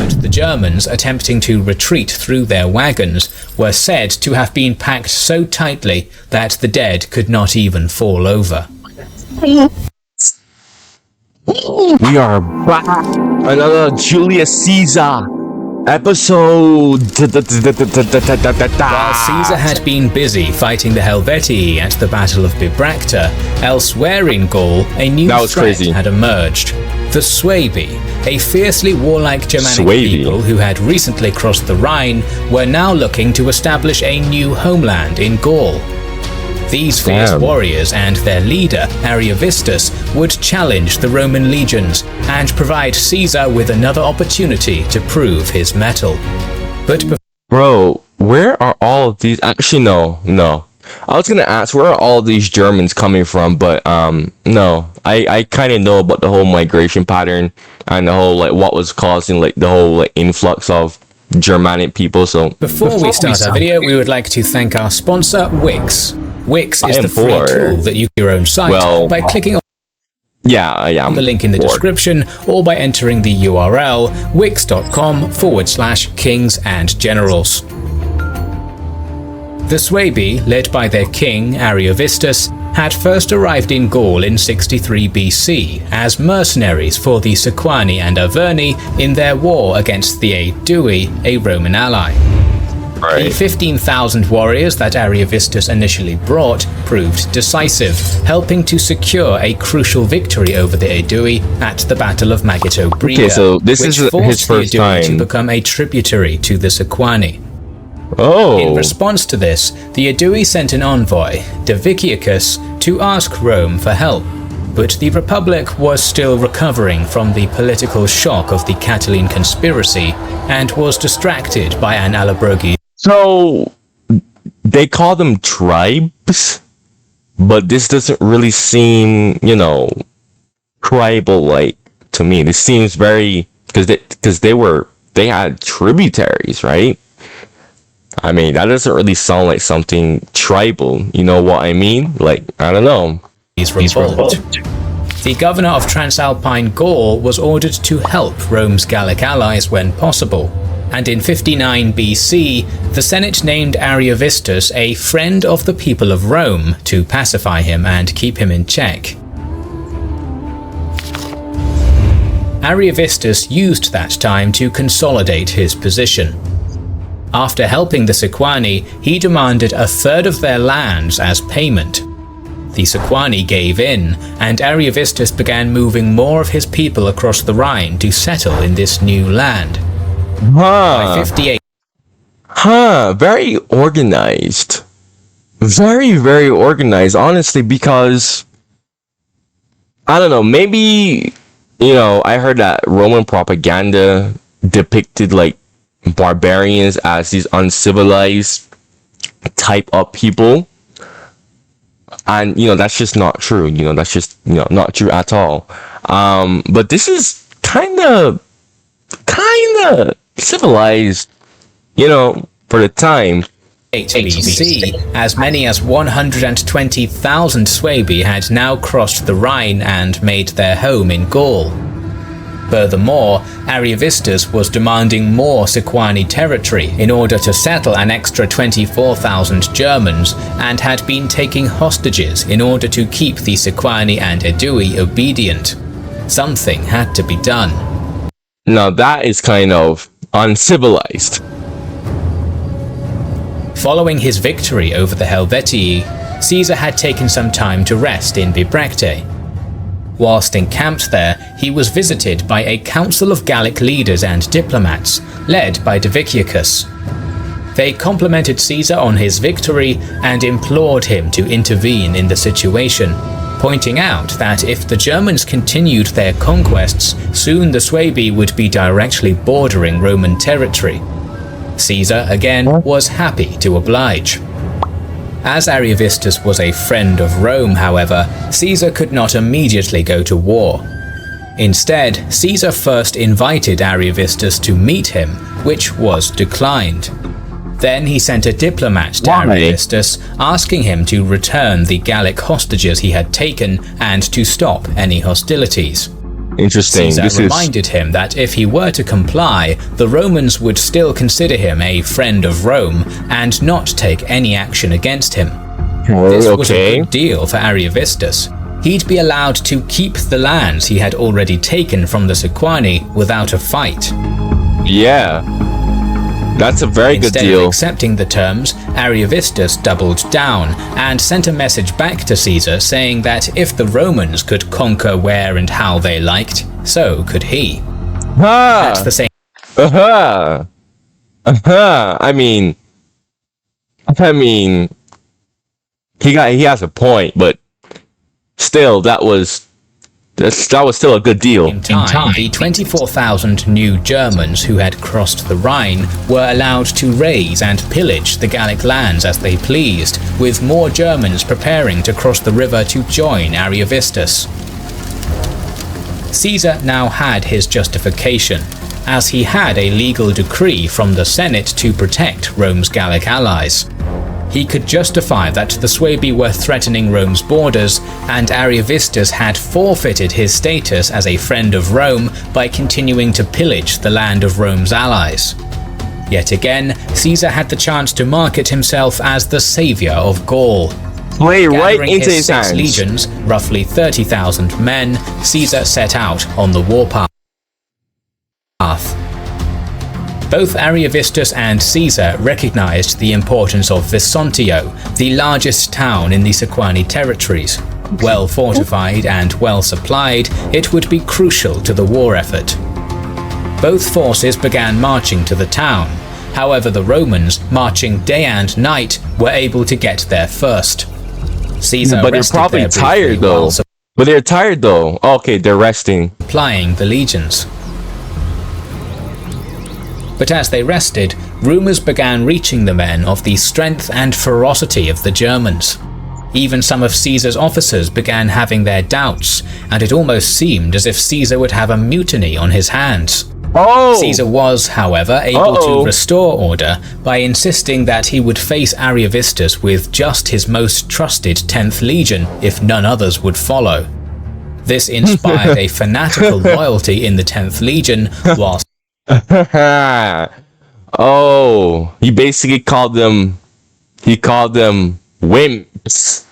but the Germans attempting to retreat through their wagons were said to have been packed so tightly that the dead could not even fall over. We are back. Another Julius Caesar episode. While Caesar had been busy fighting the Helvetii at the Battle of Bibracte, elsewhere in Gaul, a new threat had emerged. The Suebi, a fiercely warlike Germanic people who had recently crossed the Rhine, were now looking to establish a new homeland in Gaul. These fierce warriors and their leader, Ariovistus, would challenge the Roman legions and provide Caesar with another opportunity to prove his mettle. But bro, where are all of these? Actually, no. I was gonna ask, where are all these Germans coming from? But no. I kind of know about the whole migration pattern and the whole what was causing the whole influx of Germanic people. So before we start our video, we would like to thank our sponsor, Wix. Wix is the free tool that you your own site by clicking on the link in the description or by entering the URL wix.com/kings and generals. The Suebi, led by their king Ariovistus, had first arrived in Gaul in 63 BC as mercenaries for the Sequani and Averni in their war against the Aedui, a Roman ally. The 15,000 warriors that Ariovistus initially brought proved decisive, helping to secure a crucial victory over the Aedui at the Battle of Magetobrega, so this is his first time to become a tributary to the Sequani. In response to this, the Aedui sent an envoy, Diviciacus, to ask Rome for help. But the Republic was still recovering from the political shock of the Catiline conspiracy and was distracted by an Allobroge. So they call them tribes, but this doesn't really seem, tribal-like to me. This seems very because they had tributaries, right? I mean, that doesn't really sound like something tribal. You know what I mean? I don't know. The governor of Transalpine Gaul was ordered to help Rome's Gallic allies when possible, and in 59 BC, the Senate named Ariovistus a friend of the people of Rome to pacify him and keep him in check. Ariovistus used that time to consolidate his position. After helping the Sequani, he demanded a third of their lands as payment. The Sequani gave in, and Ariovistus began moving more of his people across the Rhine to settle in this new land. By 58. Very organized. Very, very organized, honestly, because I don't know, maybe, I heard that Roman propaganda depicted barbarians as these uncivilized type of people, and that's just not true. That's just not true at all. But this is kind of civilized, for the time. 8 BC, as many as 120,000 Suebi had now crossed the Rhine and made their home in Gaul. Furthermore, Ariovistus was demanding more Sequani territory in order to settle an extra 24,000 Germans and had been taking hostages in order to keep the Sequani and Aedui obedient. Something had to be done. Now that is kind of uncivilized. Following his victory over the Helvetii, Caesar had taken some time to rest in Bibracte. Whilst encamped there, he was visited by a council of Gallic leaders and diplomats, led by Diviciacus. They complimented Caesar on his victory and implored him to intervene in the situation, pointing out that if the Germans continued their conquests, soon the Suebi would be directly bordering Roman territory. Caesar, again, was happy to oblige. As Ariovistus was a friend of Rome, however, Caesar could not immediately go to war. Instead, Caesar first invited Ariovistus to meet him, which was declined. Then he sent a diplomat to Ariovistus, asking him to return the Gallic hostages he had taken and to stop any hostilities. Interesting. Caesar reminded him that if he were to comply, the Romans would still consider him a friend of Rome and not take any action against him. This was a good deal for Ariovistus. He'd be allowed to keep the lands he had already taken from the Sequani without a fight. Yeah, that's a very good deal. Instead of accepting the terms, Ariovistus doubled down and sent a message back to Caesar saying that if the Romans could conquer where and how they liked, so could he. At the same I mean, he has a point, but still, that was still a good deal. In time, the 24,000 new Germans who had crossed the Rhine were allowed to raise and pillage the Gallic lands as they pleased, with more Germans preparing to cross the river to join Ariovistus. Caesar now had his justification, as he had a legal decree from the Senate to protect Rome's Gallic allies. He could justify that the Suebi were threatening Rome's borders, and Ariovistus had forfeited his status as a friend of Rome by continuing to pillage the land of Rome's allies. Yet again, Caesar had the chance to market himself as the savior of Gaul. Play right into his six hands. legions, roughly 30,000 men, Caesar set out on the warpath. Both Ariovistus and Caesar recognized the importance of Vesontio, the largest town in the Sequani territories. Well fortified and well supplied, it would be crucial to the war effort. Both forces began marching to the town. However, the Romans, marching day and night, were able to get there first. Caesar but they're probably tired though. Okay, they're resting. Supplying the legions. But as they rested, rumours began reaching the men of the strength and ferocity of the Germans. Even some of Caesar's officers began having their doubts, and it almost seemed as if Caesar would have a mutiny on his hands. Caesar was, however, able to restore order by insisting that he would face Ariovistus with just his most trusted 10th Legion if none others would follow. This inspired a fanatical loyalty in the 10th Legion, whilst he basically called them wimps.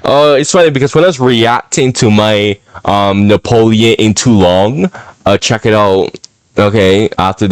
It's funny because when I was reacting to my Napoleon in too long, check it out. Okay, after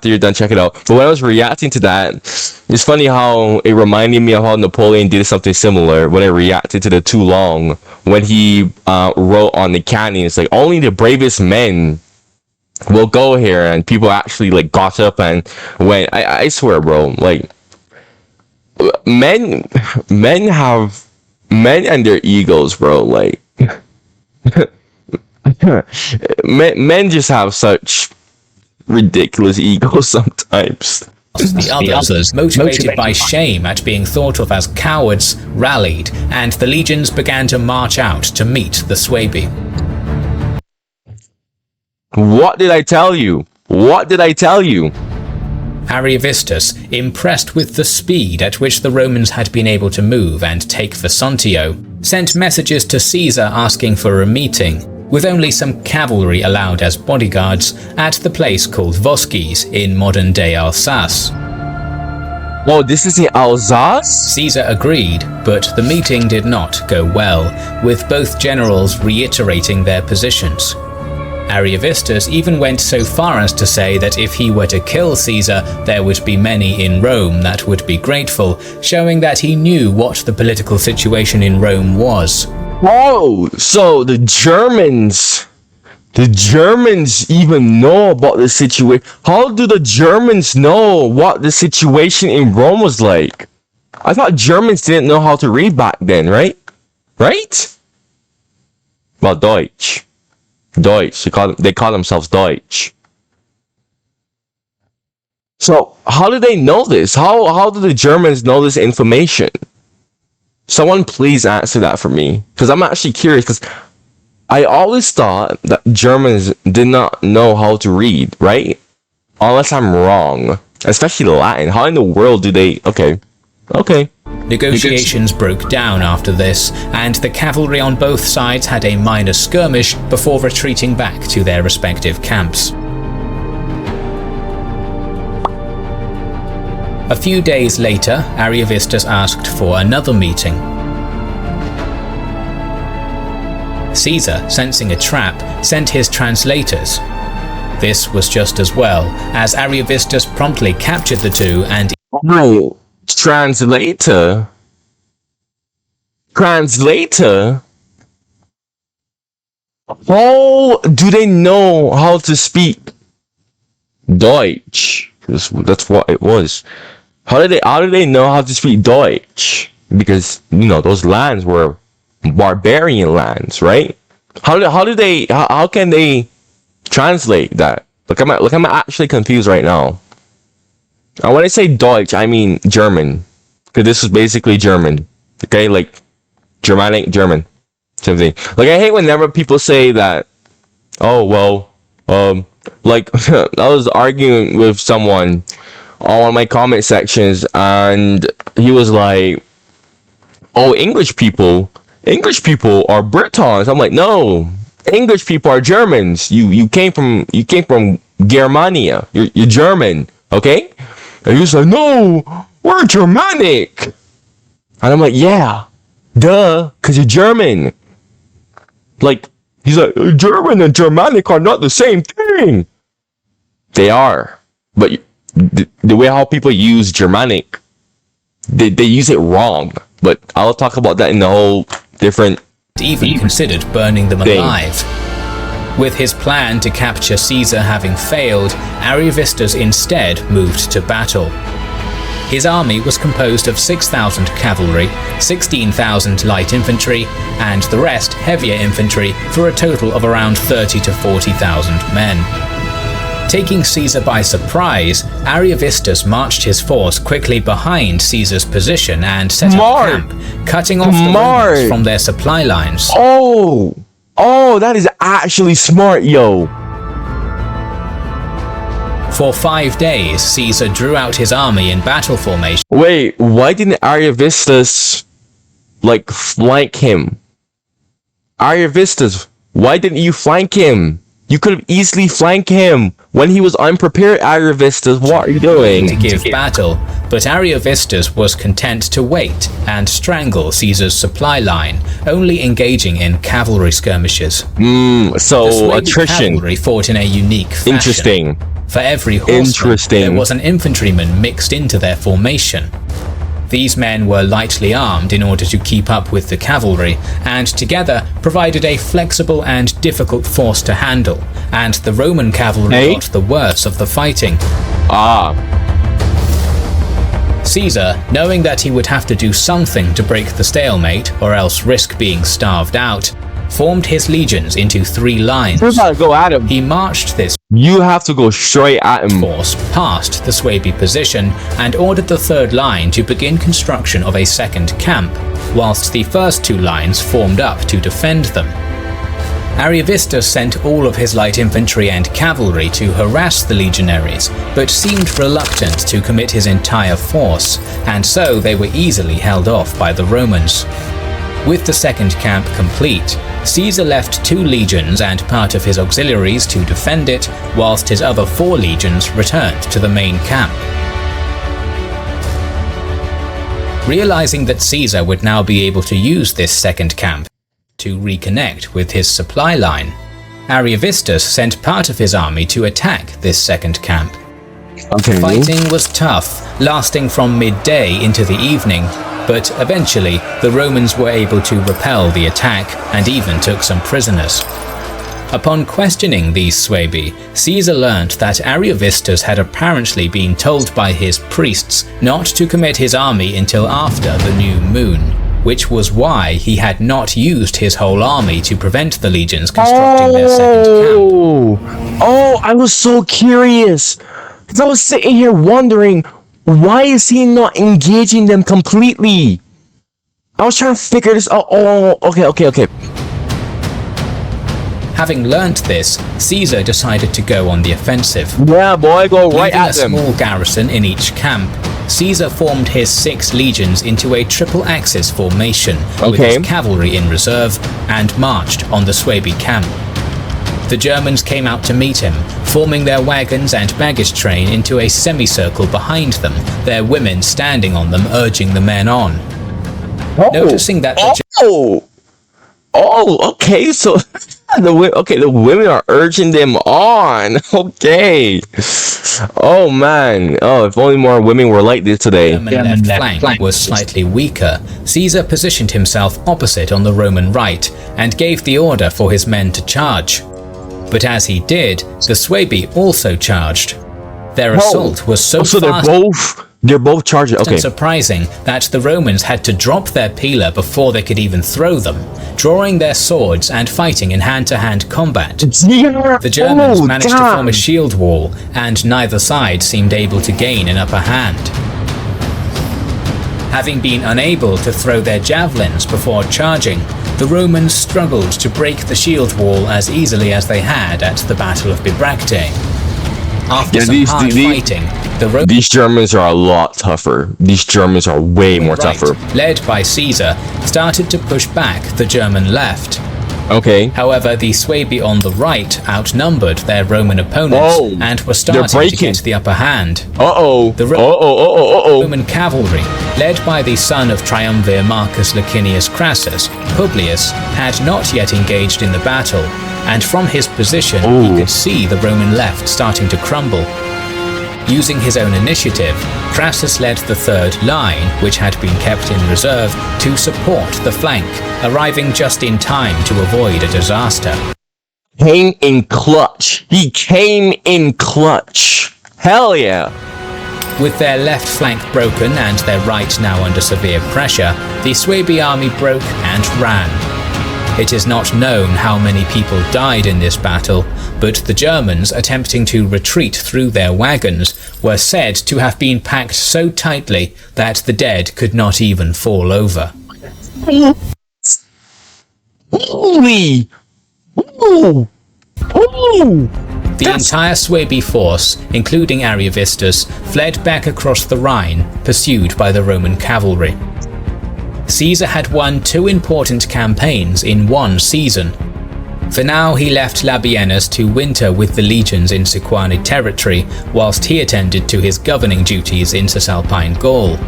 you're done, check it out. But when I was reacting to that, it's funny how it reminded me of how Napoleon did something similar when I reacted to the too long, when he wrote on the cannon, it's like only the bravest men will go here, and people actually like got up and went. I swear, bro, like men and their egos, bro, like men just have such ridiculous egos sometimes. The others, motivated by shame at being thought of as cowards, rallied, and the legions began to march out to meet the Suebi. What did I tell you? Ariovistus, impressed with the speed at which the Romans had been able to move and take Vesontio, sent messages to Caesar asking for a meeting, with only some cavalry allowed as bodyguards, at the place called Vosges in modern-day Alsace. Oh, this is in Alsace? Caesar agreed, but the meeting did not go well, with both generals reiterating their positions. Ariovistus even went so far as to say that if he were to kill Caesar, there would be many in Rome that would be grateful, showing that he knew what the political situation in Rome was. Oh, so the Germans even know about the situation. How do the Germans know what the situation in Rome was like? I thought Germans didn't know how to read back then, right? Well, Deutsch. They call themselves Deutsch. So how do they know this? How do the Germans know this information? Someone please answer that for me, because I'm actually curious, because I always thought that Germans did not know how to read, right? Unless I'm wrong. Especially Latin. How in the world do they... Okay. Okay. Negotiations broke down after this, and the cavalry on both sides had a minor skirmish before retreating back to their respective camps. A few days later, Ariovistus asked for another meeting. Caesar, sensing a trap, sent his translators. This was just as well, as Ariovistus promptly captured the two and... No, translator? Translator? How do they know how to speak Deutsch? That's what it was. How did they know how to speak Deutsch? Because, you know, those lands were barbarian lands, right? How can they translate that? Look, I'm actually confused right now. And when I say Deutsch, I mean German, because this is basically German. Okay, like Germanic German, same thing. Like, I hate whenever people say that. Oh well, like I was arguing with someone on one of my comment sections, and he was like, "Oh, English people are Britons." I'm like, no, English people are Germans. You came from Germania. You're German, okay? And he was like, no, we're Germanic. And I'm like, yeah, duh, because you're German. Like, he's like, German and Germanic are not the same thing. They are. But the way how people use Germanic, they use it wrong. But I'll talk about that in the whole different... even considered burning them alive. With his plan to capture Caesar having failed, Ariovistus instead moved to battle. His army was composed of 6,000 cavalry, 16,000 light infantry, and the rest heavier infantry, for a total of around 30 to 40,000 men. Taking Caesar by surprise, Ariovistus marched his force quickly behind Caesar's position and set up camp, cutting off the Romans from their supply lines. Oh, that is actually smart, yo. For 5 days, Caesar drew out his army in battle formation. Wait, why didn't Ariovistus, like, flank him? Ariovistus, why didn't you flank him? You could have easily flanked him when he was unprepared. Ariovistus, what are you doing? To give battle, but Ariovistus was content to wait and strangle Caesar's supply line, only engaging in cavalry skirmishes. So attrition. Cavalry fought in a unique fashion. Interesting. For every horseman, there was an infantryman mixed into their formation. These men were lightly armed in order to keep up with the cavalry, and together provided a flexible and difficult force to handle, and the Roman cavalry got the worst of the fighting. Caesar, knowing that he would have to do something to break the stalemate or else risk being starved out, formed his legions into 3 lines. You gotta go at him. He marched this You have to go straight at him. force past the Suebi position and ordered the 3rd line to begin construction of a 2nd camp, whilst the first 2 lines formed up to defend them. Ariovistus sent all of his light infantry and cavalry to harass the legionaries, but seemed reluctant to commit his entire force, and so they were easily held off by the Romans. With the 2nd camp complete, Caesar left 2 legions and part of his auxiliaries to defend it, whilst his other 4 legions returned to the main camp. Realizing that Caesar would now be able to use this 2nd camp to reconnect with his supply line, Ariovistus sent part of his army to attack this 2nd camp. Fighting was tough, lasting from midday into the evening, but eventually the Romans were able to repel the attack and even took some prisoners. Upon questioning these Suebi, Caesar learnt that Ariovistus had apparently been told by his priests not to commit his army until after the new moon, which was why he had not used his whole army to prevent the legions constructing their 2nd camp. Oh, I was so curious. Because I was sitting here wondering, why is he not engaging them completely? I was trying to figure this out. Oh, okay. Having learnt this, Caesar decided to go on the offensive. Yeah, boy, go right Leaving at a them. small garrison in each camp, Caesar formed his 6 legions into a triple axis formation with his cavalry in reserve and marched on the Suebi camp. The Germans came out to meet him, forming their wagons and baggage train into a semicircle behind them, their women standing on them, urging the men on. Noticing that the okay, so the women are urging them on. Okay. Oh man. Oh, if only more women were like this today. The German left flank was slightly weaker. Caesar positioned himself opposite on the Roman right and gave the order for his men to charge. But as he did, the Suebi also charged. Their assault was so fast they're both charging. Okay. and surprising that the Romans had to drop their pila before they could even throw them, drawing their swords and fighting in hand-to-hand combat. The Germans managed to form a shield wall, and neither side seemed able to gain an upper hand. Having been unable to throw their javelins before charging, the Romans struggled to break the shield wall as easily as they had at the Battle of Bibracte. After some hard fighting, these Germans are a lot tougher. These Germans are way more tougher. Led by Caesar, started to push back the German left. Okay. However, the Suebi on the right outnumbered their Roman opponents and were starting to get the upper hand. The Roman cavalry, led by the son of Triumvir Marcus Licinius Crassus, Publius, had not yet engaged in the battle, and from his position he could see the Roman left starting to crumble. Using his own initiative, Crassus led the third line, which had been kept in reserve, to support the flank, arriving just in time to avoid a disaster. Came in clutch. He came in clutch. Hell yeah. With their left flank broken and their right now under severe pressure, the Suebi army broke and ran. It is not known how many people died in this battle, but the Germans attempting to retreat through their wagons were said to have been packed so tightly that the dead could not even fall over. Holy! The entire Suebi force, including Ariovistus, fled back across the Rhine, pursued by the Roman cavalry. Caesar had won 2 important campaigns in one season. For now, he left Labienus to winter with the legions in Sequani territory, whilst he attended to his governing duties in Cisalpine Gaul.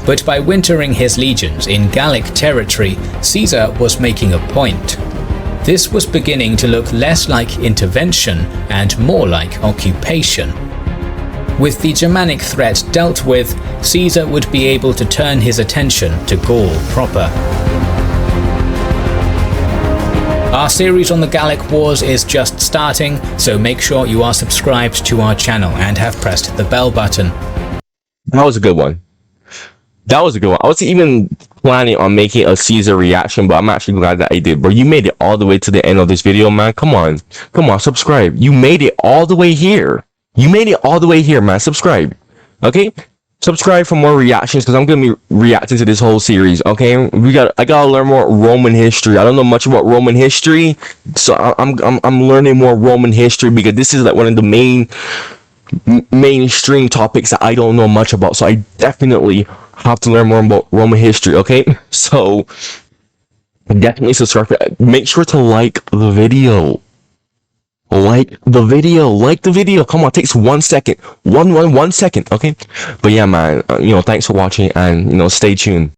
But by wintering his legions in Gallic territory, Caesar was making a point. This was beginning to look less like intervention and more like occupation. With the Germanic threat dealt with, Caesar would be able to turn his attention to Gaul proper. Our series on the Gallic Wars is just starting, so make sure you are subscribed to our channel and have pressed the bell button. That was a good one. That was a good one. I was even planning on making a Caesar reaction, but I'm actually glad that I did. Bro, you made it all the way to the end of this video, man. Come on, subscribe. You made it all the way here. You made it all the way here, man. Subscribe. Okay? Subscribe for more reactions, because I'm gonna be reacting to this whole series. Okay? I gotta learn more Roman history. I don't know much about Roman history, so I'm learning more Roman history, because this is like one of the mainstream topics that I don't know much about. So I definitely have to learn more about Roman history. Okay? So definitely subscribe. Make sure to like the video. Like the video. Come on, it takes 1 second. One second, okay? But yeah, man, thanks for watching, and stay tuned.